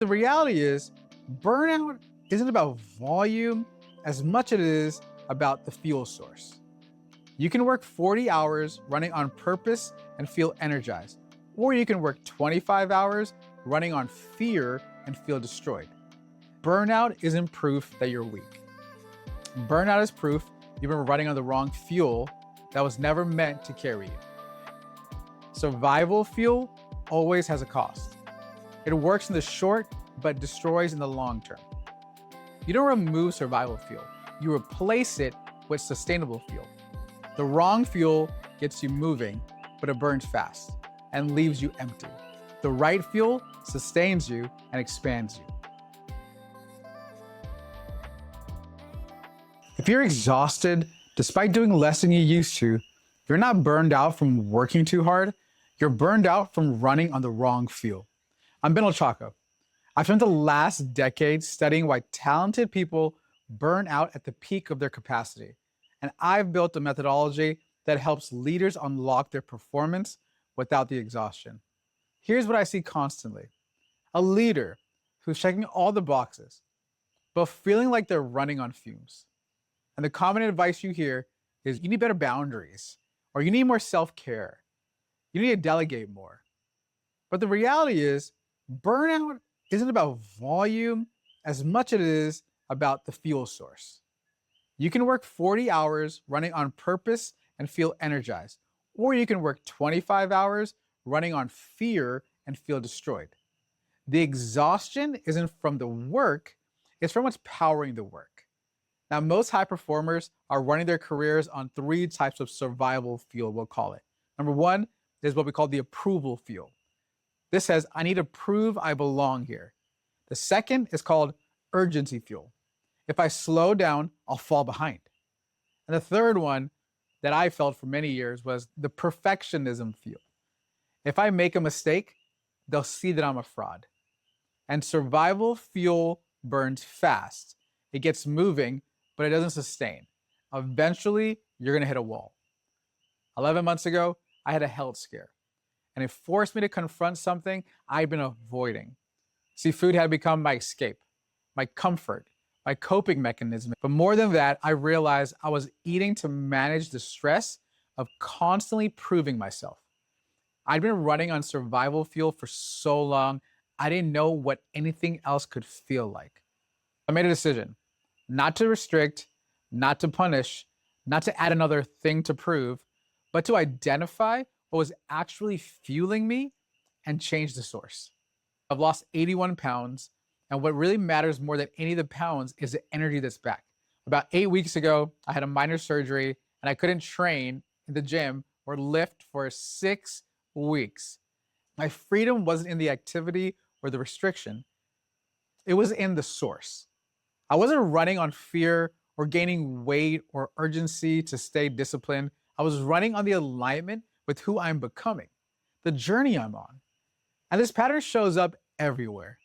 The reality is, burnout isn't about volume as much as it is about the fuel source. You can work 40 hours running on purpose and feel energized, or you can work 25 hours running on fear and feel destroyed. Burnout isn't proof that you're weak. Burnout is proof you've been running on the wrong fuel that was never meant to carry you. Survival fuel always has a cost. It works in the short, but destroys in the long term. You don't remove survival fuel, you replace it with sustainable fuel. The wrong fuel gets you moving, but it burns fast and leaves you empty. The right fuel sustains you and expands you. If you're exhausted, despite doing less than you used to, you're not burned out from working too hard, you're burned out from running on the wrong fuel. I'm Ben Chaco. I've spent the last decade studying why talented people burn out at the peak of their capacity. And I've built a methodology that helps leaders unlock their performance without the exhaustion. Here's what I see constantly. A leader who's checking all the boxes, but feeling like they're running on fumes. And the common advice you hear is you need better boundaries, or you need more self-care. You need to delegate more. But the reality is, burnout isn't about volume as much as it is about the fuel source. You can work 40 hours running on purpose and feel energized, or you can work 25 hours running on fear and feel destroyed. The exhaustion isn't from the work, it's from what's powering the work. Now, most high performers are running their careers on 3 types of survival fuel, we'll call it. Number 1 is what we call the approval fuel. This says, I need to prove I belong here. The second is called urgency fuel. If I slow down, I'll fall behind. And the third one that I felt for many years was the perfectionism fuel. If I make a mistake, they'll see that I'm a fraud. And survival fuel burns fast. It gets moving, but it doesn't sustain. Eventually, you're gonna hit a wall. 11 months ago, I had a health scare. And it forced me to confront something I'd been avoiding. See, food had become my escape, my comfort, my coping mechanism. But more than that, I realized I was eating to manage the stress of constantly proving myself. I'd been running on survival fuel for so long, I didn't know what anything else could feel like. I made a decision not to restrict, not to punish, not to add another thing to prove, but to identify what was actually fueling me and change the source. I've lost 81 pounds, and what really matters more than any of the pounds is the energy that's back. About 8 weeks ago, I had a minor surgery and I couldn't train in the gym or lift for 6 weeks. My freedom wasn't in the activity or the restriction, it was in the source. I wasn't running on fear or gaining weight or urgency to stay disciplined. I was running on the alignment with who I'm becoming, the journey I'm on. And this pattern shows up everywhere.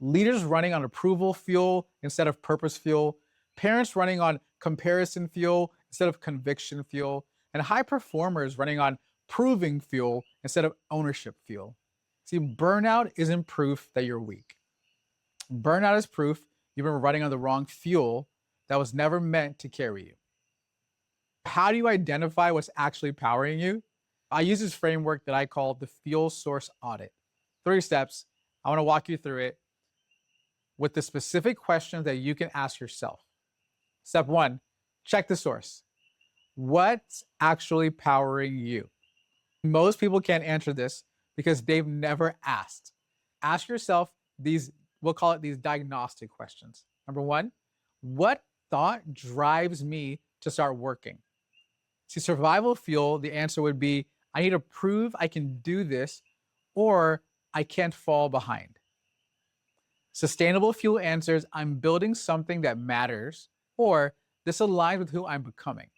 Leaders running on approval fuel instead of purpose fuel, parents running on comparison fuel instead of conviction fuel, and high performers running on proving fuel instead of ownership fuel. See, burnout isn't proof that you're weak. Burnout is proof you've been running on the wrong fuel that was never meant to carry you. How do you identify what's actually powering you? I use this framework that I call the Fuel Source Audit. 3 steps. I want to walk you through it with the specific questions that you can ask yourself. Step 1, check the source. What's actually powering you? Most people can't answer this because they've never asked. Ask yourself these, we'll call it these diagnostic questions. Number 1, what thought drives me to start working? See, survival fuel, the answer would be, I need to prove I can do this, or I can't fall behind. Sustainable fuel answers, I'm building something that matters, or this aligns with who I'm becoming.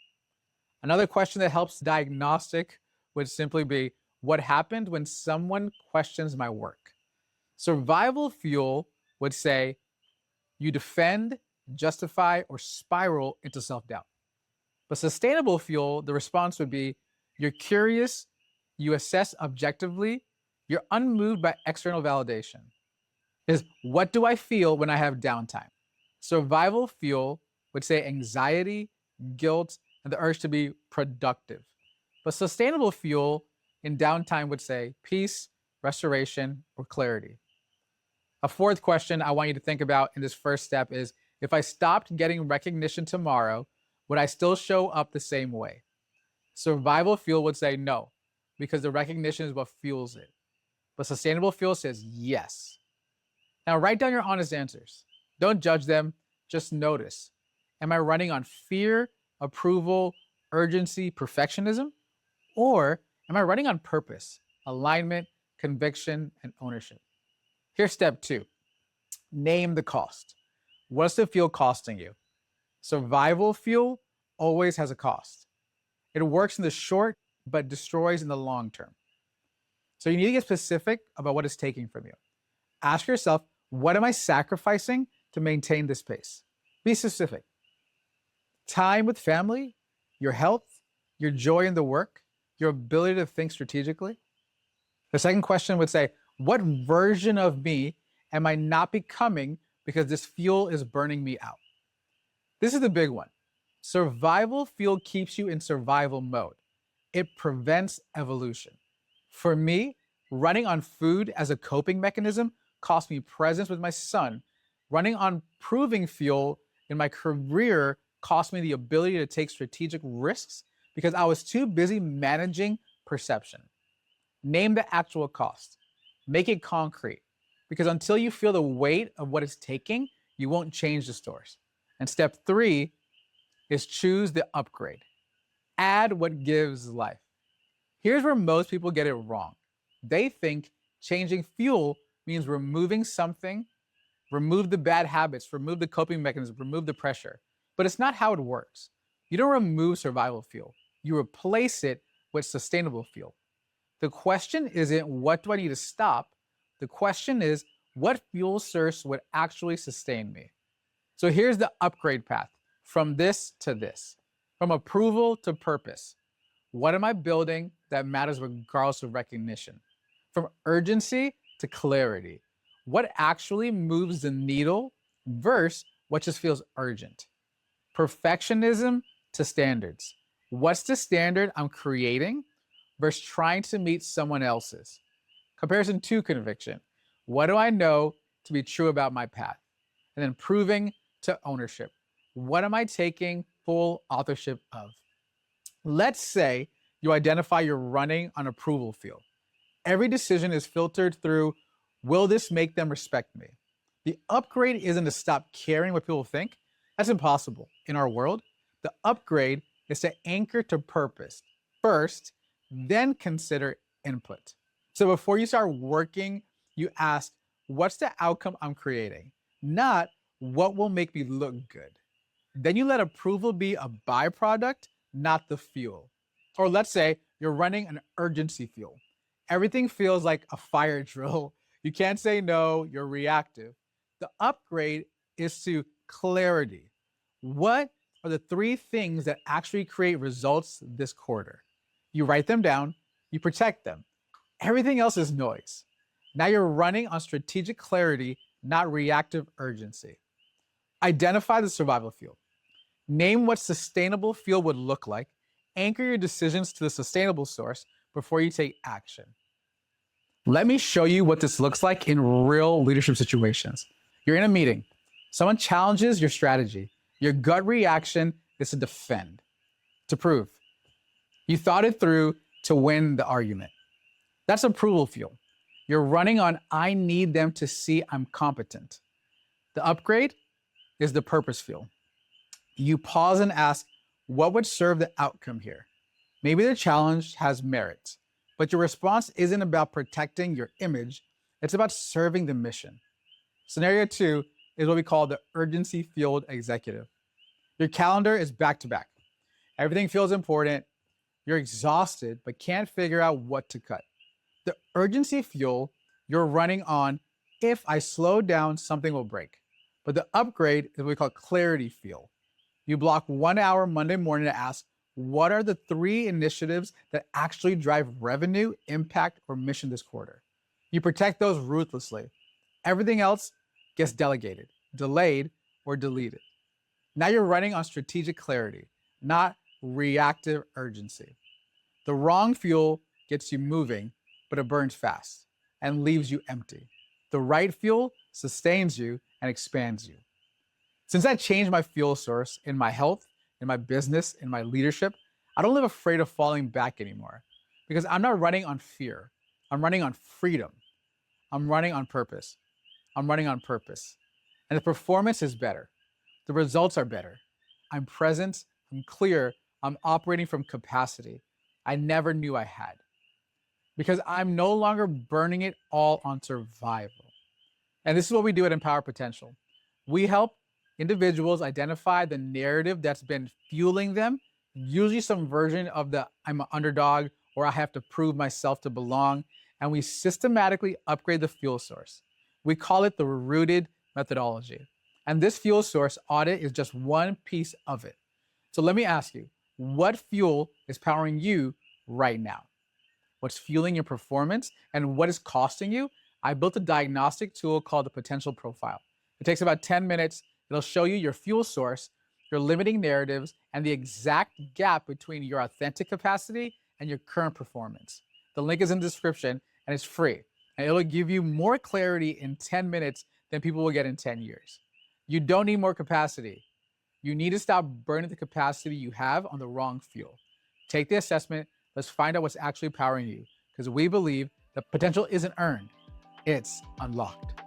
Another question that helps diagnostic would simply be, what happened when someone questions my work? Survival fuel would say, you defend, justify, or spiral into self-doubt. But sustainable fuel, the response would be, you're curious, you assess objectively, you're unmoved by external validation. is what do I feel when I have downtime? Survival fuel would say anxiety, guilt, and the urge to be productive. But sustainable fuel in downtime would say peace, restoration, or clarity. A fourth question I want you to think about in this first step is if I stopped getting recognition tomorrow, would I still show up the same way? Survival fuel would say no, because the recognition is what fuels it. But sustainable fuel says yes. Now, write down your honest answers. Don't judge them, just notice. Am I running on fear, approval, urgency, perfectionism? Or am I running on purpose, alignment, conviction, and ownership? Here's step 2. Name the cost. What's the fuel costing you? Survival fuel always has a cost. It works in the short, but destroys in the long term. So you need to get specific about what it's taking from you. Ask yourself, what am I sacrificing to maintain this pace? Be specific. Time with family, your health, your joy in the work, your ability to think strategically. The second question would say, what version of me am I not becoming because this fuel is burning me out? This is the big one. Survival fuel keeps you in survival mode. It prevents evolution. For me, running on food as a coping mechanism cost me presence with my son. Running on proving fuel in my career cost me the ability to take strategic risks because I was too busy managing perception. Name the actual cost. Make it concrete, because until you feel the weight of what it's taking, you won't change the stores. And step 3 is choose the upgrade. Add what gives life. Here's where most people get it wrong. They think changing fuel means removing something, remove the bad habits, remove the coping mechanism, remove the pressure. But it's not how it works. You don't remove survival fuel. You replace it with sustainable fuel. The question isn't what do I need to stop? The question is what fuel source would actually sustain me? So here's the upgrade path from this to this, from approval to purpose. What am I building that matters regardless of recognition? From urgency to clarity. What actually moves the needle versus what just feels urgent? Perfectionism to standards. What's the standard I'm creating versus trying to meet someone else's? Comparison to conviction. What do I know to be true about my path? And then proving to ownership. What am I taking full authorship of? Let's say you identify you're running on approval fuel. Every decision is filtered through, will this make them respect me? The upgrade isn't to stop caring what people think. That's impossible in our world. The upgrade is to anchor to purpose first, then consider input. So before you start working, you ask, what's the outcome I'm creating? Not what will make me look good. Then you let approval be a byproduct, not the fuel. Or let's say you're running an urgency fuel. Everything feels like a fire drill. You can't say no, you're reactive. The upgrade is to clarity. What are the 3 things that actually create results this quarter? You write them down, you protect them. Everything else is noise. Now you're running on strategic clarity, not reactive urgency. Identify the survival fuel. Name what sustainable fuel would look like. Anchor your decisions to the sustainable source before you take action. Let me show you what this looks like in real leadership situations. You're in a meeting. Someone challenges your strategy. Your gut reaction is to defend, to prove. You thought it through to win the argument. That's approval fuel. You're running on, I need them to see I'm competent. The upgrade is the purpose fuel. You pause and ask, what would serve the outcome here? Maybe the challenge has merit, but your response isn't about protecting your image, it's about serving the mission. Scenario 2 is what we call the urgency-fueled executive. Your calendar is back to back. Everything feels important. You're exhausted, but can't figure out what to cut. The urgency fuel you're running on, if I slow down, something will break. But the upgrade is what we call clarity fuel. You block 1 hour Monday morning to ask, what are the 3 initiatives that actually drive revenue, impact, or mission this quarter? You protect those ruthlessly. Everything else gets delegated, delayed, or deleted. Now you're running on strategic clarity, not reactive urgency. The wrong fuel gets you moving, but it burns fast and leaves you empty. The right fuel sustains you and expands you. Since I changed my fuel source in my health, in my business, in my leadership, I don't live afraid of falling back anymore because I'm not running on fear. I'm running on freedom. I'm running on purpose. I'm running on purpose. And the performance is better. The results are better. I'm present. I'm clear. I'm operating from capacity I never knew I had because I'm no longer burning it all on survival. And this is what we do at Empower Potential. We help individuals identify the narrative that's been fueling them, usually some version of the I'm an underdog or I have to prove myself to belong. And we systematically upgrade the fuel source. We call it the rooted methodology. And this fuel source audit is just one piece of it. So let me ask you, what fuel is powering you right now? What's fueling your performance and what is costing you? I built a diagnostic tool called the Potential Profile. It takes about 10 minutes. It'll show you your fuel source, your limiting narratives, and the exact gap between your authentic capacity and your current performance. The link is in the description and it's free. And it'll give you more clarity in 10 minutes than people will get in 10 years. You don't need more capacity. You need to stop burning the capacity you have on the wrong fuel. Take the assessment. Let's find out what's actually powering you because we believe that potential isn't earned, it's unlocked.